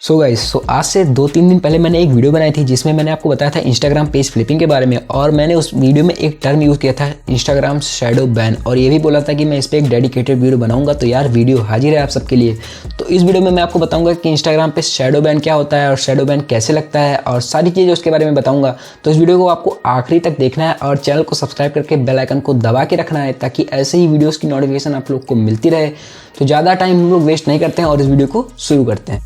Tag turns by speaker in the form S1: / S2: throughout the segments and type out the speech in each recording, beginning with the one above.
S1: So guys, आज से 2-3 दिन पहले मैंने एक वीडियो बनाई थी जिसमें मैंने आपको बताया था इंस्टाग्राम पेज फ्लिपिंग के बारे में। और मैंने उस वीडियो में एक टर्म यूज़ किया था इंस्टाग्राम शैडो बैन, और ये भी बोला था कि मैं इस पर एक डेडिकेटेड वीडियो बनाऊंगा। तो यार वीडियो हाजिर है आप सबके लिए। तो इस वीडियो में मैं आपको बताऊंगा कि इंस्टाग्राम पे शैडो बैन क्या होता है और शैडो बैन कैसे लगता है और सारी चीज़ें उसके बारे में बताऊंगा। तो इस वीडियो को आपको आखिरी तक देखना है और चैनल को सब्सक्राइब करके बेल आइकन को दबा के रखना है ताकि ऐसे ही वीडियोज़ की नोटिफिकेशन आप लोग को मिलती रहे। तो ज़्यादा टाइम हम लोग वेस्ट नहीं करते हैं और इस वीडियो को शुरू करते हैं।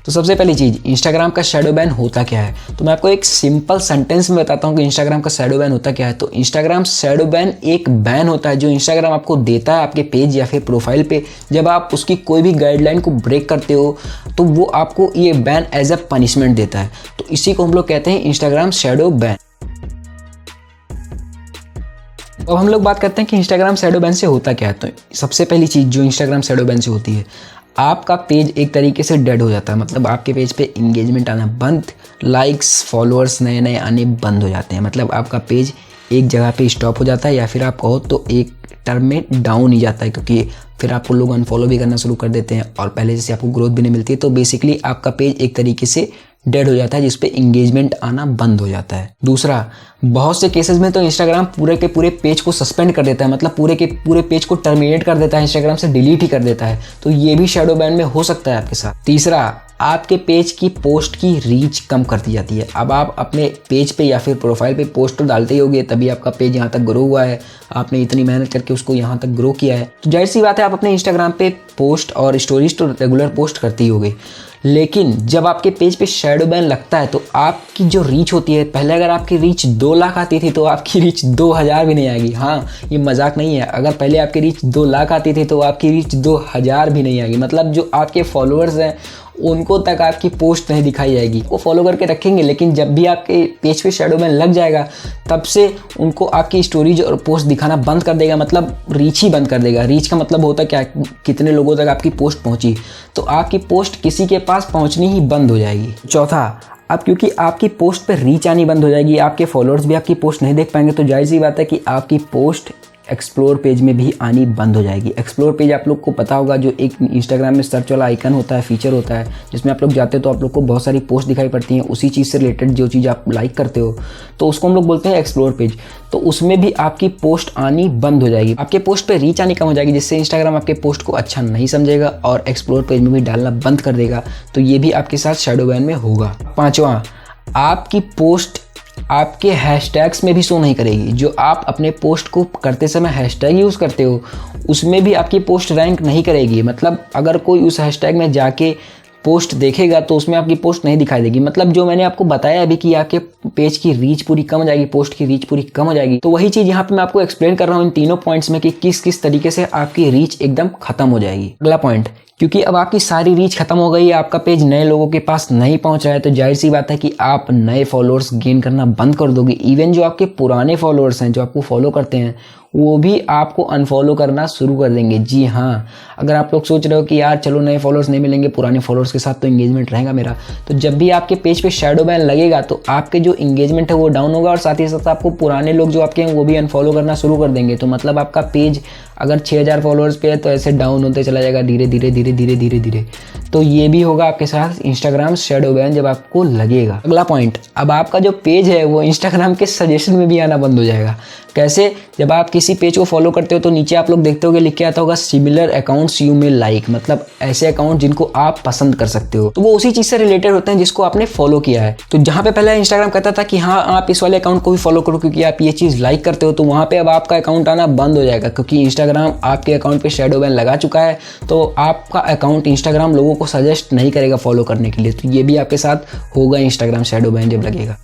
S1: तो सबसे पहली चीज़, इंस्टाग्राम का शैडो बैन होता क्या है। तो मैं आपको एक सिंपल सेंटेंस में बताता हूँ कि इंस्टाग्राम का शैडो बैन होता क्या है। तो इंस्टाग्राम शैडो बैन एक बैन होता है जो इंस्टाग्राम आपको देता है आपके पेज या फिर प्रोफाइल पे। जब आप उसकी कोई भी गाइडलाइन को ब्रेक करते हो तो वो आपको ये बैन एज अ पनिशमेंट देता है। तो इसी को हम लोग कहते हैं इंस्टाग्राम शैडो बैन। अब हम लोग बात करते हैं कि इंस्टाग्राम शैडो बैन से होता क्या है। तो सबसे पहली चीज़ जो इंस्टाग्राम शैडो बैन से होती है, आपका पेज एक तरीके से डेड हो जाता है। मतलब आपके पेज पे इंगेजमेंट आना बंद, लाइक्स फॉलोअर्स नए नए आने बंद हो जाते हैं। मतलब आपका पेज एक जगह पे स्टॉप हो जाता है या फिर आप कहो तो एक टर्म में डाउन ही जाता है, क्योंकि फिर आपको लोग अनफॉलो भी करना शुरू कर देते हैं और पहले जैसे आपको ग्रोथ भी नहीं मिलती है। तो बेसिकली आपका पेज एक तरीके से डेड हो जाता है जिस पे इंगेजमेंट आना बंद हो जाता है। दूसरा, बहुत से केसेस में तो इंस्टाग्राम पूरे के पूरे पेज को सस्पेंड कर देता है। मतलब पूरे के पूरे पेज को टर्मिनेट कर देता है, इंस्टाग्राम से डिलीट ही कर देता है। तो ये भी शैडो बैन में हो सकता है आपके साथ। तीसरा, आपके पेज की पोस्ट की रीच कम कर दी जाती है। अब आप अपने पेज पे या फिर प्रोफाइल पे पोस्ट तो डालते ही होगे, तभी आपका पेज यहाँ तक ग्रो हुआ है। आपने इतनी मेहनत करके उसको यहाँ तक ग्रो किया है। तो जाहिर सी बात है आप अपने इंस्टाग्राम पे पोस्ट और स्टोरीज तो रेगुलर पोस्ट करते ही होगे। लेकिन जब आपके पेज पे शैडो बैन लगता है तो आपकी जो रीच होती है, पहले अगर आपकी रीच 2 लाख आती थी तो आपकी रीच 2000 भी नहीं आएगी। हाँ, ये मजाक नहीं है। अगर पहले आपकी रीच 2 लाख आती थी तो आपकी रीच 2000 भी नहीं आएगी। मतलब जो आपके फॉलोअर्स हैं उनको तक आपकी पोस्ट नहीं दिखाई जाएगी। वो फॉलो करके रखेंगे, लेकिन जब भी आपके पेज पे शैडो बैन लग जाएगा तब से उनको आपकी स्टोरीज और पोस्ट दिखाना बंद कर देगा। मतलब रीच ही बंद कर देगा। रीच का मतलब होता क्या, कितने लोगों तक आपकी पोस्ट पहुंची। तो आपकी पोस्ट किसी के पास पहुंचनी ही बंद हो जाएगी। चौथा, अब क्योंकि आपकी पोस्ट पे रीच आनी बंद हो जाएगी, आपके फॉलोअर्स भी आपकी पोस्ट नहीं देख पाएंगे, तो जाहिर सी बात है कि आपकी पोस्ट एक्सप्लोर पेज में भी आनी बंद हो जाएगी। एक्सप्लोर पेज आप लोग को पता होगा, जो एक इंस्टाग्राम में सर्च वाला आइकन होता है, फीचर होता है, जिसमें आप लोग जाते हो तो आप लोग को बहुत सारी पोस्ट दिखाई पड़ती हैं उसी चीज़ से रिलेटेड, जो चीज़ आप लाइक करते हो। तो उसको हम लोग बोलते हैं एक्सप्लोर पेज। तो उसमें भी आपकी पोस्ट आनी बंद हो जाएगी। आपके पोस्ट पे रीच आनी कम हो जाएगी, जिससे इंस्टाग्राम आपके पोस्ट को अच्छा नहीं समझेगा और एक्सप्लोर पेज में भी डालना बंद कर देगा। तो ये भी आपके साथ शैडो बैन में होगा। पाँचवां, आपकी पोस्ट आपके हैशटैग्स में भी शो नहीं करेगी। जो आप अपने पोस्ट को करते समय हैशटैग यूज़ करते हो उसमें भी आपकी पोस्ट रैंक नहीं करेगी। मतलब अगर कोई उस हैशटैग में जाके पोस्ट देखेगा तो उसमें आपकी पोस्ट नहीं दिखाई देगी। मतलब जो मैंने आपको बताया अभी कि आपके पेज की रीच पूरी कम हो जाएगी, पोस्ट की रीच पूरी कम हो जाएगी, तो वही चीज़ यहाँ पे मैं आपको एक्सप्लेन कर रहा हूँ इन तीनों पॉइंट्स में कि किस किस तरीके से आपकी रीच एकदम खत्म हो जाएगी। अगला पॉइंट, क्योंकि अब आपकी सारी रीच खत्म हो गई है, आपका पेज नए लोगों के पास नहीं पहुंच रहा है, तो जाहिर सी बात है कि आप नए फॉलोअर्स गेन करना बंद कर दोगे। इवन जो आपके पुराने फॉलोअर्स हैं जो आपको फॉलो करते हैं वो भी आपको अनफॉलो करना शुरू कर देंगे। जी हाँ, अगर आप लोग सोच रहे हो कि यार चलो नए फॉलोअर्स नहीं मिलेंगे, पुराने फॉलोअर्स के साथ तो इंगेजमेंट रहेगा मेरा, तो जब भी आपके पेज पे शैडो बैन लगेगा तो आपके जो इंगेजमेंट है वो डाउन होगा और साथ ही साथ आपको पुराने लोग जो आपके हैं वो भी अनफॉलो करना शुरू कर देंगे। तो मतलब आपका पेज अगर 6000 फॉलोअर्स पे है तो ऐसे डाउन होते चला जाएगा धीरे धीरे धीरे धीरे धीरे धीरे। तो ये भी होगा आपके साथ इंस्टाग्राम शैडो बैन जब आपको लगेगा। अगला पॉइंट, अब आपका जो पेज है वो इंस्टाग्राम के सजेशन में भी आना बंद हो जाएगा। कैसे? जब आप किसी पेज को फॉलो करते हो तो नीचे आप लोग देखते होगे लिख के आता होगा similar accounts you may like. मतलब ऐसे अकाउंट जिनको आप पसंद कर सकते हो, तो वो उसी चीज से रिलेटेड होते हैं जिसको आपने फॉलो किया है। तो जहां पे पहले इंस्टाग्राम कहता था कि हाँ आप इस वाले अकाउंट को भी फॉलो करो क्योंकि आप ये चीज लाइक करते हो, तो वहां पे अब आपका अकाउंट आना बंद हो जाएगा क्योंकि इंस्टाग्राम आपके अकाउंट पे शैडो बैन लगा चुका है। तो आपका अकाउंट इंस्टाग्राम लोगों को सजेस्ट नहीं करेगा फॉलो करने के लिए। तो ये भी आपके साथ होगा इंस्टाग्राम शैडो बैन जब लगेगा।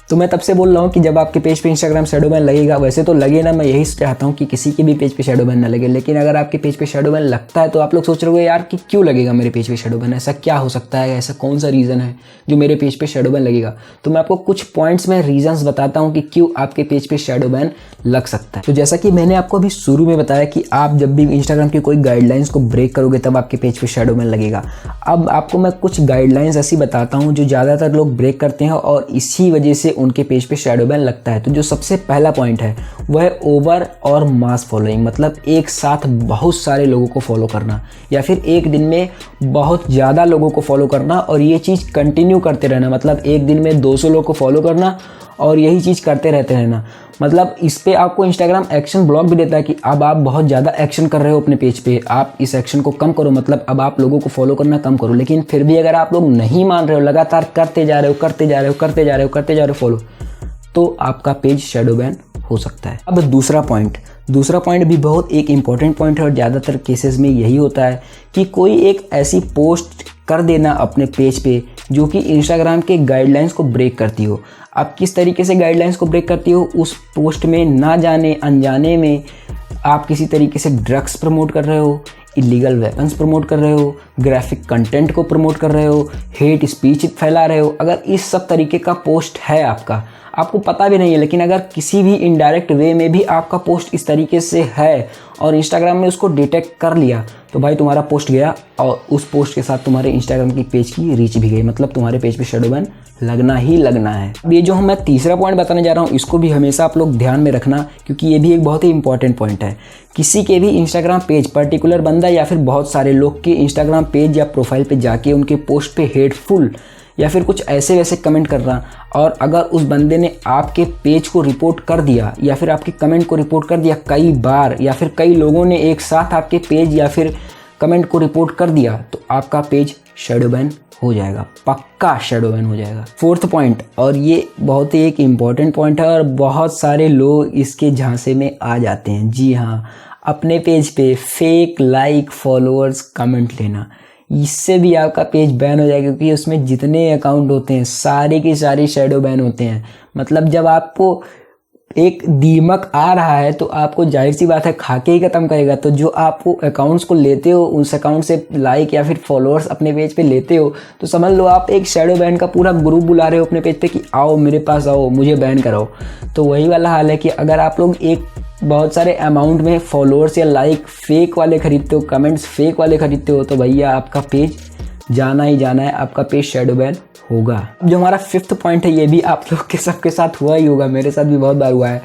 S1: तो मैं तब से बोल रहा हूँ कि जब आपके पेज पे इंस्टाग्राम शैडो बैन लगेगा, वैसे तो लगे ना, मैं यही चाहता हूँ कि किसी के भी पेज पे शैडो बैन ना लगे, लेकिन अगर आपके पेज पे शैडो बैन लगता है तो आप लोग सोच रहे हो यार कि क्यों लगेगा मेरे पेज पे शैडो बैन, ऐसा क्या हो सकता है, ऐसा कौन सा रीज़न है जो मेरे पेज पे शैडो बैन लगेगा। तो मैं आपको कुछ पॉइंट्स में रीजंस बताता हूँ कि क्यों आपके पेज पे शैडो बैन लग सकता है। तो जैसा कि मैंने आपको अभी शुरू में बताया कि आप जब भी इंस्टाग्राम की कोई गाइडलाइंस को ब्रेक करोगे तब आपके पेज पे शैडो बैन लगेगा। अब आपको मैं कुछ गाइडलाइंस ऐसी बताता हूँ जो ज़्यादातर लोग ब्रेक करते हैं और इसी वजह से उनके पेज पे शैडो बैन लगता है। तो जो सबसे पहला पॉइंट है वह है ओवर और मास फॉलोइंग, मतलब एक साथ बहुत सारे लोगों को फॉलो करना या फिर एक दिन में बहुत ज़्यादा लोगों को फॉलो करना और ये चीज़ कंटिन्यू करते रहना, मतलब एक दिन में 200 लोग को फॉलो करना और यही चीज़ करते रहते रहना। मतलब इस पे आपको इंस्टाग्राम एक्शन ब्लॉक भी देता है कि अब आप बहुत ज़्यादा एक्शन कर रहे हो अपने पेज पे, आप इस एक्शन को कम करो, मतलब अब आप लोगों को फॉलो करना कम करो। लेकिन फिर भी अगर आप लोग नहीं मान रहे हो, लगातार करते जा रहे हो फॉलो, तो आपका पेज शैडो बैन हो सकता है। अब दूसरा पॉइंट भी बहुत एक इम्पॉर्टेंट पॉइंट है और ज़्यादातर केसेस में यही होता है कि कोई एक ऐसी पोस्ट कर देना अपने पेज पे जो कि इंस्टाग्राम के गाइडलाइंस को ब्रेक करती हो। आप किस तरीके से गाइडलाइंस को ब्रेक करती हो, उस पोस्ट में ना जाने अनजाने में आप किसी तरीके से ड्रग्स प्रमोट कर रहे हो, इलीगल वेपन्स प्रमोट कर रहे हो, ग्राफिक कंटेंट को प्रमोट कर रहे हो, हेट स्पीच फैला रहे हो। अगर इस सब तरीके का पोस्ट है आपको पता भी नहीं है, लेकिन अगर किसी भी इनडायरेक्ट वे में भी आपका पोस्ट इस तरीके से है और इंस्टाग्राम ने उसको डिटेक्ट कर लिया, तो भाई तुम्हारा पोस्ट गया और उस पोस्ट के साथ तुम्हारे इंस्टाग्राम की पेज की रीच भी गई, मतलब तुम्हारे पेज पे शैडो बैन लगना ही लगना है। अब ये जो मैं तीसरा पॉइंट बताने जा रहा हूँ इसको भी हमेशा आप लोग ध्यान में रखना, क्योंकि ये भी एक बहुत ही इंपॉर्टेंट पॉइंट है। किसी के भी इंस्टाग्राम पेज, पर्टिकुलर बंदा या फिर बहुत सारे लोग के इंस्टाग्राम पेज या प्रोफाइल पे जाके उनके पोस्ट पे हेटफुल या फिर कुछ ऐसे वैसे कमेंट करना, और अगर उस बंदे ने आपके पेज को रिपोर्ट कर दिया या फिर आपके कमेंट को रिपोर्ट कर दिया कई बार, या फिर कई लोगों ने एक साथ आपके पेज या फिर कमेंट को रिपोर्ट कर दिया, तो आपका पेज शैडो बैन हो जाएगा, पक्का शैडो बैन हो जाएगा। फोर्थ पॉइंट, और ये बहुत ही एक इम्पॉर्टेंट पॉइंट है और बहुत सारे लोग इसके झांसे में आ जाते हैं। जी हाँ, अपने पेज पे फेक लाइक, फॉलोअर्स, कमेंट लेना, इससे भी आपका पेज बैन हो जाएगा, क्योंकि उसमें जितने अकाउंट होते हैं सारे के सारे शैडो बैन होते हैं। मतलब जब आपको एक दीमक आ रहा है तो आपको जाहिर सी बात है खा के ही ख़त्म करेगा। तो जो आप अकाउंट्स को लेते हो, उस अकाउंट से लाइक या फिर फॉलोअर्स अपने पेज पे लेते हो, तो समझ लो आप एक शैडो बैन का पूरा ग्रुप बुला रहे हो अपने पेज पे कि आओ मेरे पास आओ, मुझे बैन कराओ। तो वही वाला हाल है कि अगर आप लोग एक बहुत सारे अमाउंट में फॉलोअर्स या लाइक फेक वाले खरीदते हो, कमेंट्स फेक वाले खरीदते हो, तो भैया आपका पेज जाना ही जाना है, आपका पेज शैडो बैन होगा। जो हमारा फिफ्थ पॉइंट है, ये भी आप लोग के सबके साथ हुआ ही होगा, मेरे साथ भी बहुत बार हुआ है।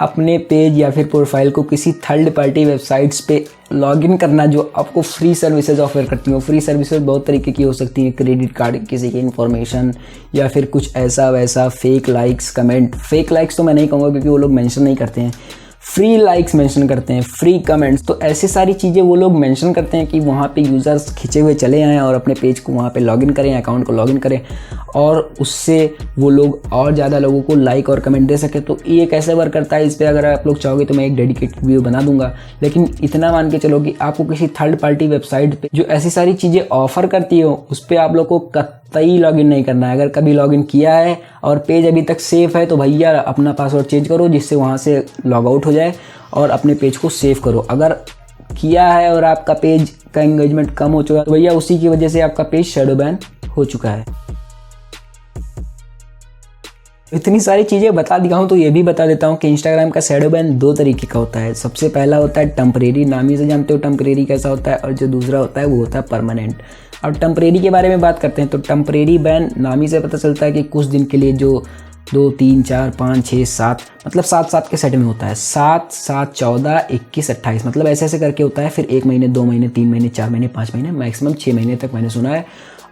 S1: अपने पेज या फिर प्रोफाइल को किसी थर्ड पार्टी वेबसाइट्स पे लॉगिन करना जो आपको फ्री सर्विसेज ऑफर करती हो। फ्री सर्विसेज बहुत तरीके की हो सकती हैं, क्रेडिट कार्ड, किसी की इन्फॉर्मेशन, या फिर कुछ ऐसा वैसा fake likes, comment. Fake likes तो मैं नहीं कहूँगा क्योंकि वो लोग मेंशन नहीं करते हैं, फ्री लाइक्स मेंशन करते हैं, फ्री कमेंट्स। तो ऐसी सारी चीज़ें वो लोग मेंशन करते हैं कि वहाँ पे यूज़र्स खिंचे हुए चले आएँ और अपने पेज को वहाँ पे लॉगिन करें, अकाउंट को लॉगिन करें, और उससे वो लोग और ज़्यादा लोगों को लाइक और कमेंट दे सके। तो ये कैसे वर्क करता है, इस पर अगर आप लोग चाहोगे तो मैं एक डेडिकेटेड वीडियो बना दूंगा। लेकिन इतना मान के चलो कि आपको किसी थर्ड पार्टी वेबसाइट पे जो ऐसी सारी चीज़ें ऑफर करती हो, उस पर आप लोग को कतई लॉगिन नहीं करना है। अगर कभी लॉगिन किया है और पेज अभी तक सेफ है तो भैया अपना पासवर्ड चेंज करो, जिससे वहाँ से लॉग आउट हो जाए और अपने पेज को सेव करो। अगर किया है और आपका पेज का एंगेजमेंट कम हो चुका है तो भैया उसी की वजह से आपका पेज शैडो बैन हो चुका है। इतनी सारी चीज़ें बता दिया हूँ तो ये भी बता देता हूँ कि इंस्टाग्राम का शैडो बैन दो तरीके का होता है। सबसे पहला होता है टेम्परेरी, नाम ही से जानते हो टेम्परेरी कैसा होता है, और जो दूसरा होता है वो होता है परमानेंट। अब टेम्परेरी के बारे में बात करते हैं तो टेम्परेरी बैन नाम ही से पता चलता है कि कुछ दिन के लिए, जो 2, 3, 4, 5, 6, 7, मतलब 7 के सेट में होता है। 7, 7, 14, 21, 28, मतलब ऐसे ऐसे करके होता है। फिर 1 महीने, 2 महीने, 3 महीने, 4 महीने, 5 महीने, मैक्सिमम 6 महीने तक मैंने सुना है,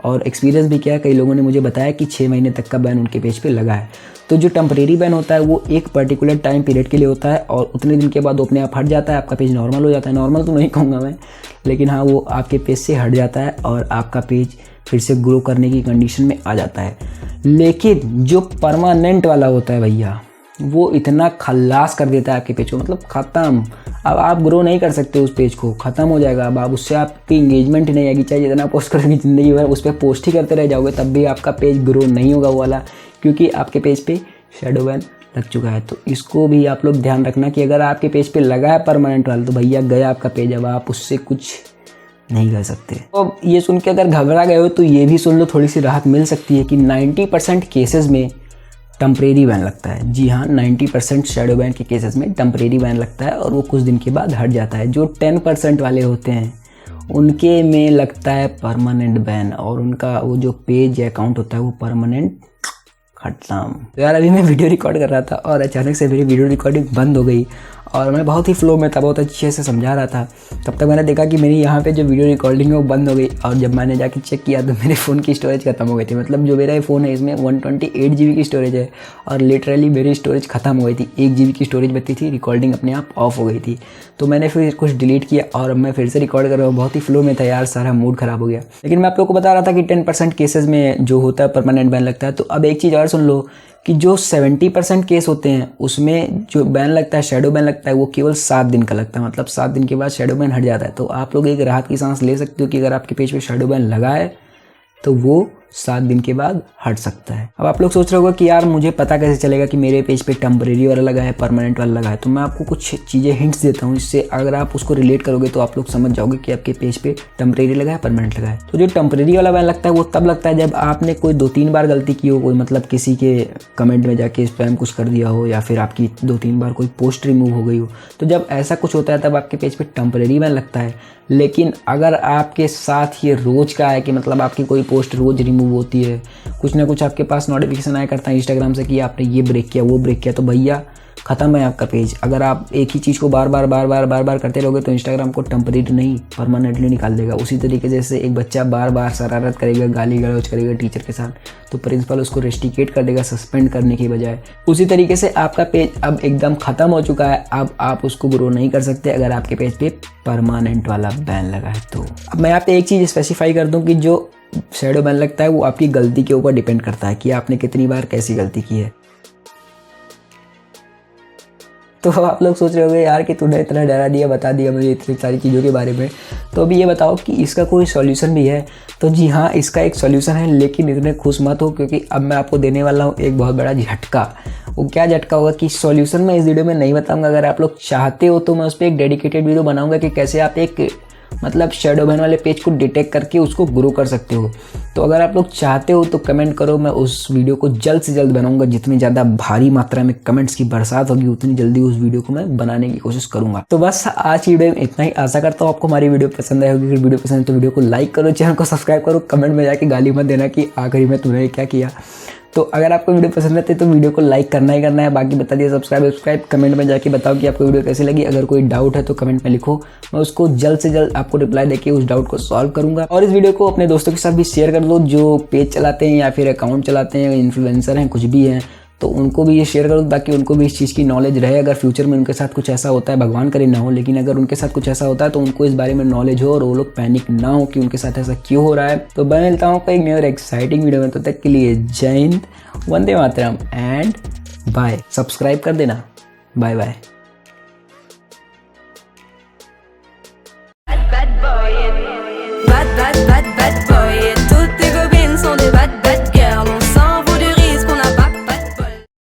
S1: और एक्सपीरियंस भी किया है। कई लोगों ने मुझे बताया कि 6 महीने तक का बैन उनके पेज पे लगा है। तो जो टेम्परेरी बैन होता है वो एक पर्टिकुलर टाइम पीरियड के लिए होता है, और उतने दिन के बाद वो अपने आप हट जाता है, आपका पेज नॉर्मल हो जाता है। नॉर्मल तो नहीं कहूँगा मैं, लेकिन हाँ वो आपके पेज से हट जाता है और आपका पेज फिर से ग्रो करने की कंडीशन में आ जाता है। लेकिन जो परमानेंट वाला होता है भैया, वो इतना खल्लास कर देता है आपके पेज को, मतलब ख़त्म। अब आप ग्रो नहीं कर सकते उस पेज को, ख़त्म हो जाएगा। अब आप उससे आपकी इंगेजमेंट ही नहीं आएगी, चाहे जितना पोस्ट करोगे ज़िंदगी भर उस पर पोस्ट ही करते रह जाओगे, तब भी आपका पेज ग्रो नहीं होगा वो वाला, क्योंकि आपके पेज पे शैडो बैन लग चुका है। तो इसको भी आप लोग ध्यान रखना कि अगर आपके पेज पे लगा है परमानेंट वाला तो भैया गया आपका पेज, अब आप उससे कुछ नहीं कर सकते। तो ये सुन के अगर घबरा गए हो तो ये भी सुन लो, थोड़ी सी राहत मिल सकती है कि 90% केसेस में टेम्परेरी बैन लगता है। जी हाँ, 90% शैडो बैन के केसेस में टेम्परेरी बैन लगता है और वो कुछ दिन के बाद हट जाता है। जो 10% वाले होते हैं उनके में लगता है परमानेंट बैन, और उनका वो जो पेज या अकाउंट होता है वो परमानेंट खत्म। तो यार अभी मैं वीडियो रिकॉर्ड कर रहा था और अचानक से मेरी वीडियो रिकॉर्डिंग बंद हो गई और मैं बहुत ही फ्लो में था, बहुत अच्छे से समझा रहा था। तब तक मैंने देखा कि मेरी यहाँ पे जो वीडियो रिकॉर्डिंग है वो बंद हो गई और जब मैंने जाके चेक किया तो मेरे फ़ोन की स्टोरेज खत्म हो गई थी। मतलब जो मेरा फ़ोन है इसमें 128 GB की स्टोरेज है और लिटरली मेरी स्टोरेज खत्म हो गई थी। 1 GB की स्टोरेज बची थी, रिकॉर्डिंग अपने आप ऑफ हो गई थी। तो मैंने फिर कुछ डिलीट किया और मैं फिर से रिकॉर्ड कर रहा हूँ। बहुत ही फ्लो में था यार, सारा मूड ख़राब हो गया। लेकिन मैं आप लोग को बता रहा था कि 10% केसेस में जो होता है परमानेंट बैन लगता है। तो अब एक चीज़ और सुन लो कि जो 70% केस होते हैं उसमें जो बैन लगता है, शैडो बैन लगता है, वो केवल 7 दिन का लगता है। मतलब 7 दिन के बाद शैडो बैन हट जाता है। तो आप लोग एक राहत की सांस ले सकते हो कि अगर आपके पेज पे शैडो बैन लगा है तो वो 7 दिन के बाद हट सकता है। अब आप लोग सोच रहे होगा कि यार मुझे पता कैसे चलेगा कि मेरे पेज पे टेम्परेरी वाला लगा है, परमानेंट वाला लगा है। तो मैं आपको कुछ चीज़ें हिंट्स देता हूँ, इससे अगर आप उसको रिलेट करोगे तो आप लोग समझ जाओगे कि आपके पेज पे टेम्परेरी लगा है, परमानेंट लगा है। तो जो टेम्परेरी वाला बैन लगता है वो तब लगता है जब आपने कोई 2-3 बार गलती की हो, कोई मतलब किसी के कमेंट में जाके स्पैम कुछ कर दिया हो या फिर आपकी 2-3 बार कोई पोस्ट रिमूव हो गई हो। तो जब ऐसा कुछ होता है तब आपके पेज पे टेम्परेरी बैन लगता है। लेकिन अगर आपके साथ ये रोज़ का है कि मतलब आपकी कोई पोस्ट रोज़ रिमूव होती है, कुछ ना कुछ आपके पास नोटिफिकेशन आया करता है इंस्टाग्राम से कि आपने ये ब्रेक किया, वो ब्रेक किया, तो भैया ख़त्म है आपका पेज। अगर आप एक ही चीज़ को बार बार करते रहोगे तो इंस्टाग्राम को टेम्परेरी नहीं परमानेंटली निकाल देगा। उसी तरीके जैसे एक बच्चा बार बार शरारत करेगा, गाली गलौज करेगा टीचर के साथ, तो प्रिंसिपल उसको रेस्टिकेट कर देगा सस्पेंड करने की बजाय। उसी तरीके से आपका पेज अब एकदम ख़त्म हो चुका है। अब आप उसको ग्रो नहीं कर सकते अगर आपके पेज पे परमानेंट वाला बैन लगा है। तो अब मैं यहाँ पे एक चीज़ स्पेसिफाई कर दूँ कि जो शैडो बैन लगता है वो आपकी गलती के ऊपर डिपेंड करता है कि आपने कितनी बार कैसी गलती की है। तो आप लोग सोच रहे होंगे यार कि तूने इतना डरा दिया, बता दिया मुझे इतनी सारी चीज़ों के बारे में, तो अभी ये बताओ कि इसका कोई सॉल्यूशन भी है। तो जी हाँ, इसका एक सॉल्यूशन है, लेकिन इतने खुश मत हो क्योंकि अब मैं आपको देने वाला हूँ एक बहुत बड़ा झटका। वो क्या झटका होगा कि सॉल्यूशन मैं इस वीडियो में नहीं बताऊँगा। अगर आप लोग चाहते हो तो मैं उस पर एक डेडिकेटेड वीडियो बनाऊँगा कि कैसे आप एक मतलब शैडो बैन वाले पेज को डिटेक्ट करके उसको ग्रो कर सकते हो। तो अगर आप लोग चाहते हो तो कमेंट करो, मैं उस वीडियो को जल्द से जल्द बनाऊंगा। जितनी ज़्यादा भारी मात्रा में कमेंट्स की बरसात होगी उतनी जल्दी उस वीडियो को मैं बनाने की कोशिश करूंगा। तो बस आज की वीडियो में इतना ही। आशा करता हूँ आपको हमारी वीडियो पसंद आई होगी। अगर वीडियो पसंद है तो वीडियो को लाइक करो, चैनल को सब्सक्राइब करो, कमेंट में जाके गाली मत देना कि आखिरी में तूने क्या किया। तो अगर आपको वीडियो पसंद आती है तो वीडियो को लाइक करना ही करना है। बाकी बता दिया सब्सक्राइब कमेंट में जाके बताओ कि आपको वीडियो कैसी लगी। अगर कोई डाउट है तो कमेंट में लिखो, मैं उसको जल्द से जल्द आपको रिप्लाई देके उस डाउट को सॉल्व करूंगा। और इस वीडियो को अपने दोस्तों के साथ भी शेयर कर दो जो पेज चलाते हैं या फिर अकाउंट चलाते हैं, इन्फ्लुएंसर हैं, कुछ भी हैं, तो उनको भी ये शेयर करो ताकि उनको भी इस चीज़ की नॉलेज रहे। अगर फ्यूचर में उनके साथ कुछ ऐसा होता है, भगवान करे ना हो, लेकिन अगर उनके साथ कुछ ऐसा होता है तो उनको इस बारे में नॉलेज हो और वो लोग पैनिक ना हो कि उनके साथ ऐसा क्यों हो रहा है। तो मैं मिलता हूँ एक नई और एक्साइटिंग वीडियो में। तो तक के लिए जय हिंद, वंदे मातरम एंड बाय। सब्सक्राइब कर देना। Bye bye.
S2: Bad boy.